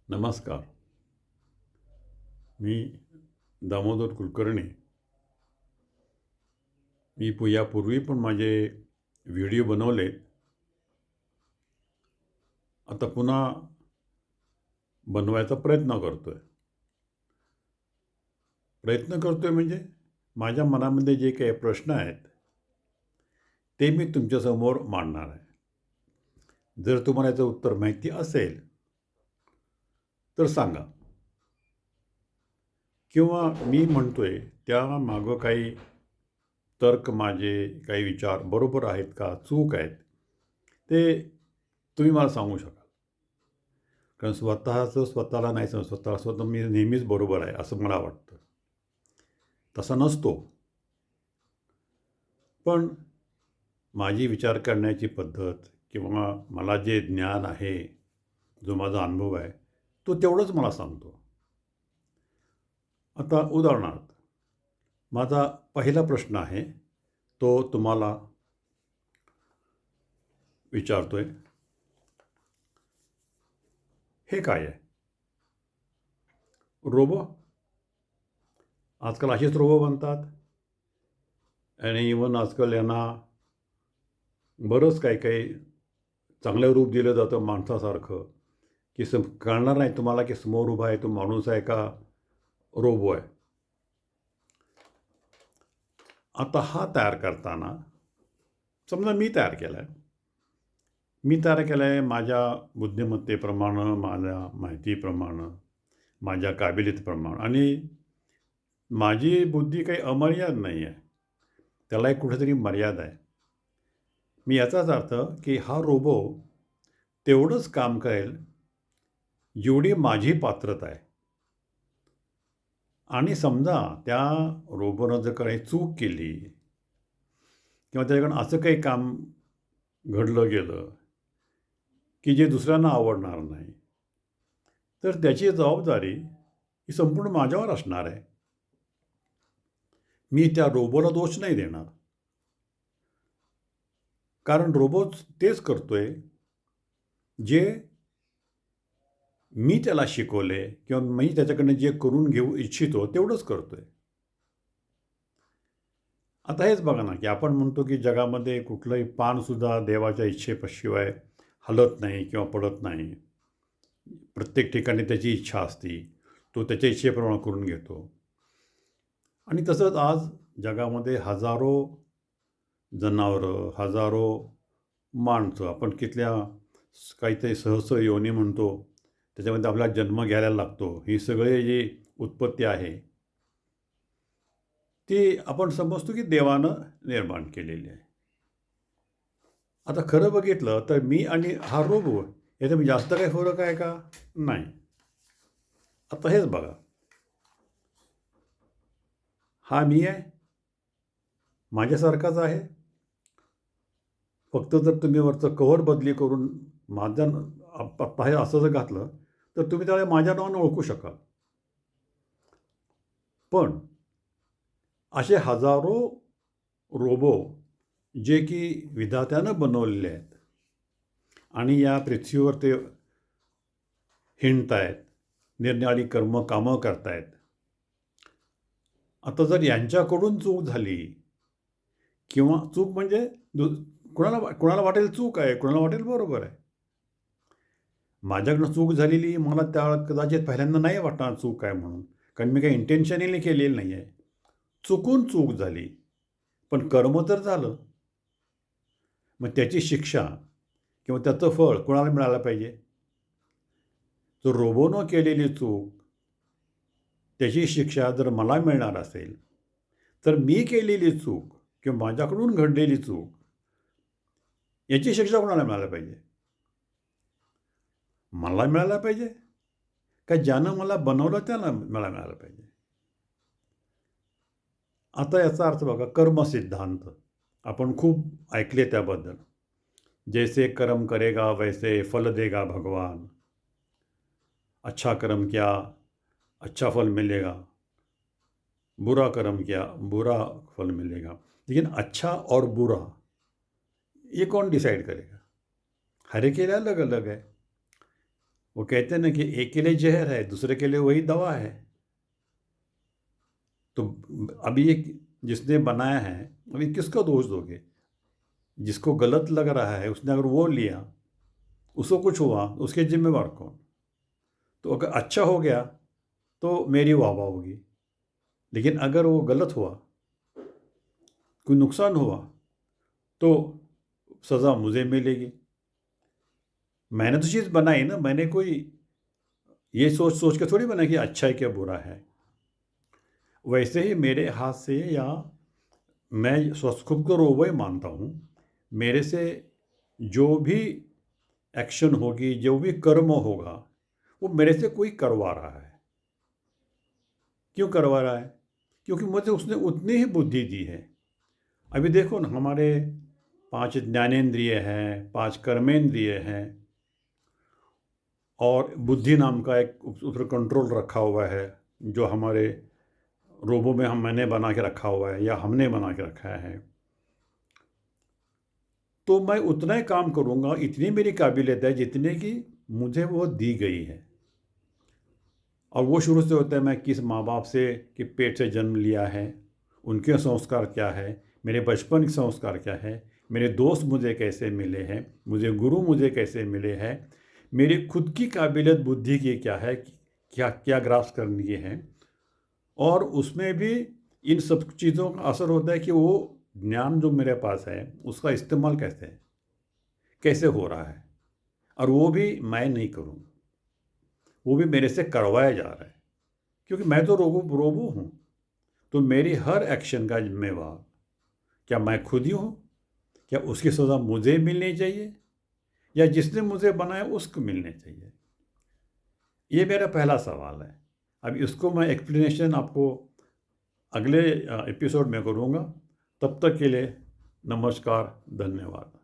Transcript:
नमस्कार. मी दामोदर कुलकर्णी. यापूर्वी पण माझे व्हिडिओ बनवले. आता पुन्हा बनवायचा प्रयत्न करतोय म्हणजे माझ्या मनामध्ये जे काही प्रश्न आहेत ते मी तुमच्यासमोर मांडणार आहे. जर तुम्हाला याचं उत्तर माहिती असेल तर सांगा, किंवा मी म्हणतोय त्या मागं काही तर्क, माझे काही विचार बरोबर आहेत का, चूक आहेत, ते तुम्ही मला सांगू शकाल. कारण स्वतःला नाही समजत. स्वतः मी नेहमीच बरोबर आहे असं मला वाटतं. तसा नसतो. पण माझी विचार करण्याची पद्धत किंवा मला जे ज्ञान आहे, जो माझा अनुभव आहे, तो तेवढंच मला सांगतो. आता उदाहरणार्थ, माझा पहिला प्रश्न आहे, तो तुम्हाला विचारतोय. हे काय आहे? रोबो? आजकाल असेच रोबो बनतात. आणि इव्हन आजकाल यांना बरंच काही काही चांगलं रूप दिलं जातं माणसासारखं, की कळणार नाही तुम्हाला की समोर उभा आहे तो माणूस आहे का रोबो आहे. आता हा तयार करताना समजा मी तयार केला आहे माझ्या बुद्धिमत्तेप्रमाणे, माझ्या माहितीप्रमाणे, माझ्या काबिलियतीप्रमाणे. आणि माझी बुद्धी काही अमर्याद नाही आहे, त्याला एक कुठेतरी मर्यादा आहे. मी याचाच अर्थ की हा रोबो तेवढंच काम करेल जेवढी माझी पात्रता आहे. आणि समजा त्या रोबोनं जर काही चूक केली किंवा त्याच्याकडून असं काही काम घडलं गेलं की जे दुसऱ्यांना आवडणार नाही, तर त्याची जबाबदारी ही संपूर्ण माझ्यावर असणार आहे. मी त्या रोबोला दोष नाही देणार, कारण रोबो तेच करतोय जे मी त्याला शिकवले किंवा मी त्याच्याकडनं जे करून घेऊ इच्छितो तेवढंच करतोय. आता हेच बघा ना, की आपण म्हणतो की जगामध्ये कुठलंही पानसुद्धा देवाच्या इच्छेशिवाय हलत नाही किंवा पडत नाही. प्रत्येक ठिकाणी त्याची इच्छा असते, तो त्याच्या इच्छेप्रमाणे करून घेतो. आणि तसंच आज जगामध्ये हजारो जनावरं, हजारो माणसं, आपण काहीतरी सहस्र योनी म्हणतो, त्याच्यामध्ये आपला जन्म घ्यायला लागतो. ही सगळे जी उत्पत्ती आहे ती आपण समजतो की देवानं निर्माण केलेली आहे. आता खरं बघितलं तर मी आणि हा रोबो याच्यामध्ये जास्त काही फरक आहे का? नाही. आता हेच बघा, हा मी आहे, माझ्यासारखाच आहे. फक्त जर तुम्ही वरचं कव्हर बदली करून माझ्या आत्ता हे असं जर घातलं तर तुम्ही त्याला माझ्या नावानं ओळखू शकाल. पण असे हजारो रोबो जे की विधात्यानं बनवलेले आहेत आणि या पृथ्वीवर ते हिंडतायत, निरनिराळी कामं करतायत. आता जर यांच्याकडून चूक झाली, किंवा चूक म्हणजे कुणाला वाटेल चूक आहे, कुणाला वाटेल बरोबर आहे. माझ्याकडनं चूक झालेली मला कदाचित पहिल्यांदा नाही वाटणार चूक आहे म्हणून, कारण मी काही इंटेन्शनली केलेलं नाही आहे. चुकून चूक झाली, पण कर्म तर झालं. मग त्याची शिक्षा किंवा त्याचं फळ कोणाला मिळालं पाहिजे? जो रोबोनं केलेली चूक, त्याची शिक्षा जर मला मिळणार असेल, तर मी केलेली चूक किंवा माझ्याकडून घडलेली चूक याची शिक्षा कोणाला मिळायला पाहिजे? मला मिळायला पाहिजे का ज्यानं मला बनवलं त्याला मला मिळालं पाहिजे? आता याचा अर्थ बघा, कर्मसिद्धांत आपण खूप ऐकले त्याबद्दल. जैसे कर्म करेगा वैसे फल देगा भगवान. अच्छा कर्म किया अच्छा फल मिलेगा, बुरा कर्म किया बुरा फल मिलेगा. लेकिन अच्छा और बुरा ये कौन डिसाइड करेगा? हर एक के लिए अलग अलग है. वो कहते हैं ना कि एक के लिए जहर है, दूसरे के लिए वही दवा है। तो अभी ये जिसने बनाया है, अभी किसको दोष दोगे? जिसको गलत लग रहा है उसने अगर वो लिया, उसको कुछ हुआ, उसके जिम्मेवार कौन? तो अगर अच्छा हो गया तो मेरी वाह वाह होगी, लेकिन अगर वो गलत हुआ, कोई नुकसान हुआ, तो सज़ा मुझे मिलेगी। मैंने तो चीज़ बनाई ना, मैंने कोई ये सोच सोच के थोड़ी बनाई कि अच्छा है क्या बुरा है। वैसे ही मेरे हाथ से, या मैं स्वस्थ खुद को रोबो ही मानता हूँ, मेरे से जो भी एक्शन होगी, जो भी कर्म होगा, वो मेरे से कोई करवा रहा है। क्यों करवा रहा है? क्योंकि मुझे उसने उतनी ही बुद्धि दी है। अभी देखो ना, हमारे 5 ज्ञानेंद्रिय हैं, 5 कर्मेंद्रिय हैं, और बुद्धि नाम का एक उस कंट्रोल रखा हुआ है, जो हमारे रोबो में मैंने बना के रखा हुआ है या हमने बना के रखा है। तो मैं उतना ही काम करूँगा, इतनी मेरी काबिलियत है जितने की मुझे वो दी गई है। और वो शुरू से होता है, मैं किस माँ बाप से कि पेट से जन्म लिया है, उनके संस्कार क्या है, मेरे बचपन के संस्कार क्या है, मेरे दोस्त मुझे कैसे मिले हैं, मुझे गुरु मुझे कैसे मिले हैं, मेरी खुद की काबिलियत बुद्धि की क्या है, क्या क्या ग्रास्प करनी है। और उसमें भी इन सब चीज़ों का असर होता है कि वो ज्ञान जो मेरे पास है उसका इस्तेमाल कैसे है, कैसे हो रहा है। और वो भी मैं नहीं करूँ, वो भी मेरे से करवाया जा रहा है, क्योंकि मैं तो रोबो रोबो हूँ। तो मेरी हर एक्शन का जिम्मेवार क्या मैं खुद ही हूँ? क्या उसकी सज़ा मुझे मिलनी चाहिए, या जिसने मुझे बनाया उसको मिलनी चाहिए? ये मेरा पहला सवाल है। अब इसको मैं एक्सप्लेनेशन आपको अगले एपिसोड में करूँगा। तब तक के लिए नमस्कार, धन्यवाद।